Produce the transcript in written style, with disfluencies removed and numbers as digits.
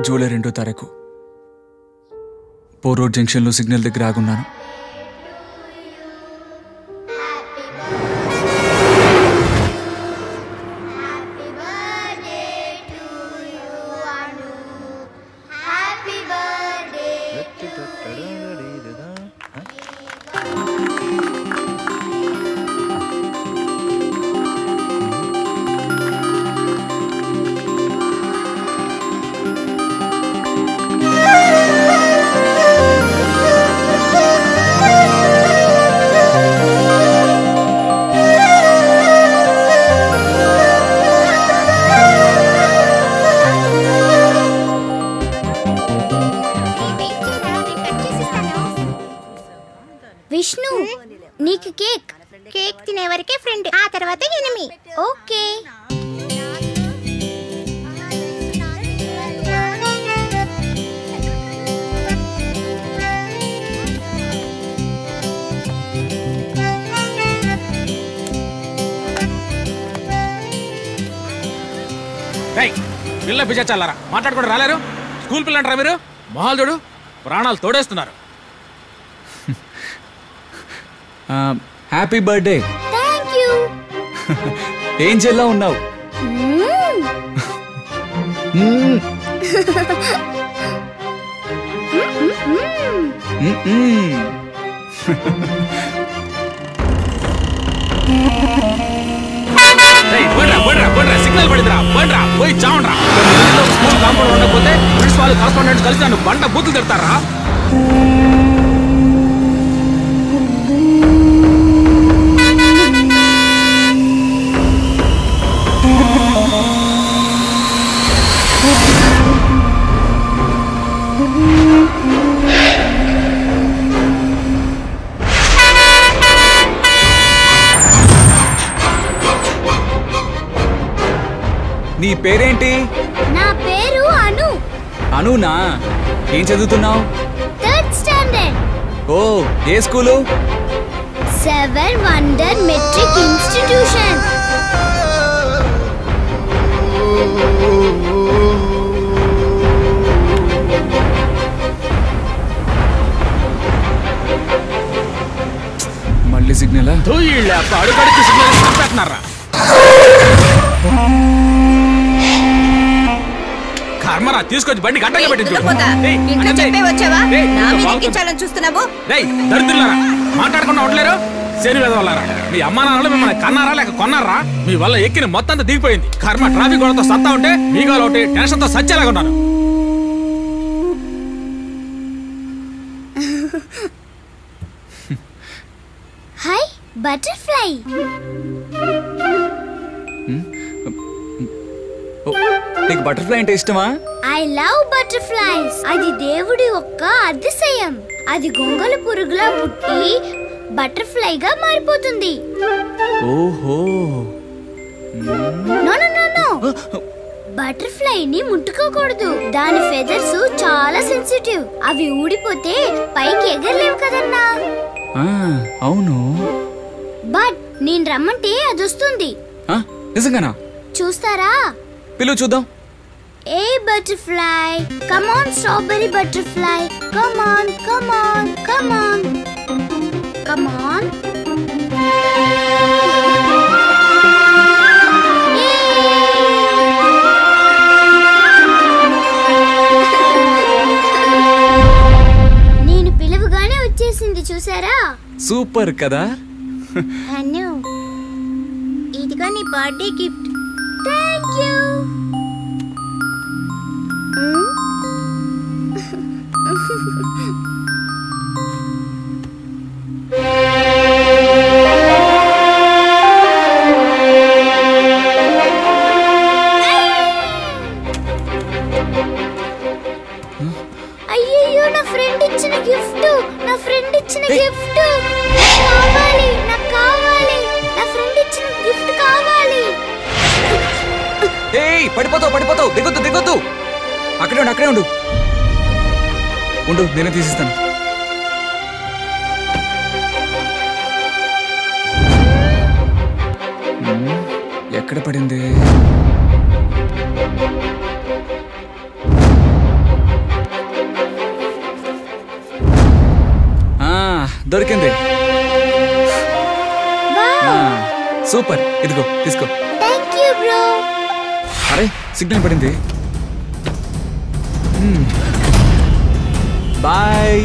July 2వ తారీఖు పో రోడ్ జంక్షన్లో సిగ్నల్ దగ్గర ఆగున్నాను. విష్ణు, నీకు కేక్ తినే వరకే ఫ్రెండ్, ఆ తర్వాత ఎనిమి. ఓకే. పిల్ల పిచ్చాలరా మాట్లాడుకుంటూ రాలేరు. స్కూల్ పిల్లంటారా మీరు? మొహాలు చూడు, ప్రాణాలు తోడేస్తున్నారు. Happy birthday. Thank you. ఏం చెల్లా ఉన్నావు? సిగ్నల్ పడిందిరా, పోయి చావండ్రా. స్కూల్ కాంపౌండ్ ఉండకపోతే ప్రిన్సిపాల్ కరస్పాండెంట్ కలిసి నన్ను బండ బూతులు తిడతారా? నీ పేరేంటి? నా పేరు అను. అనునా? ఏం చదువుతున్నావు? 3rd standard. ఓ, ఏ స్కూలు? 7 wonder matric institution. మళ్ళీ సిగ్నల్ అడుగడికి సిగ్నల్ పెట్టినారా? కర్మరా, తీసుకొచ్చి బండి గంటగా పెట్టింది. దరిద్రులారా, మాట్లాడకుండా ఉండలేరు. శని వెదవలారా, మీ అమ్మా నాన్నలు మిమ్మల్ని కన్నారా లేక కొన్నారా? మీ వల్ల ఎక్కిన మొత్తం అంతా దిగిపోయింది. కర్మ, ట్రాఫిక్ గొడవతో సత్తా ఉంటే మీగా ఒకటి టెన్షన్తో సచ్చేలాగా ఉన్నాను. Hi butterfly. నీకు బటర్ఫ్లై అంటే ఇష్టమా? I love butterflies. అది దేవుడి ఒక్క అతిశయం. అది గొంగళ పురుగులా పుట్టి బటర్ఫ్లై గా మారిపోతుంది. ఓహో. No no no no, butterfly ని ముట్టుకోకూడదు. దాని ఫెదర్స్ చాలా సెన్సిటివ్. అవి ఊడిపోతే పైకి ఎగరలేవు కదన్నా. అవును. బట్ నేను రమ్మంటే అది వస్తుంది. నిజంగానా? చూస్తారా? పిలువు చూద్దాం. ఏ butterfly, come on strawberry butterfly, come on come on come on come on. నేను పిలువగానే వచ్చేసింది, చూసారా? సూపర్ కదా. అను, ఇదిగో నీ బర్త్డే గిఫ్ట్. Thank you. అయ్యయ్యో, నా ఫ్రెండ్ ఇచ్చిన గిఫ్ట్, నా ఫ్రెండ్ ఇచ్చిన గిఫ్ట్ కావాలి, నాకు కావాలి. నా ఫ్రెండ్ ఇచ్చిన గిఫ్ట్ కావాలి. ఏయ్, పడిపోతావు. దిగొద్దు. అక్కడే ఉండు. నేనే తీసిస్తాను. ఎక్కడ పడింది? దొరికింది. వావ్ సూపర్, ఇదిగో తీసుకో. Thank you bro. అరే సిగ్నల్ పడింది. బాయ్.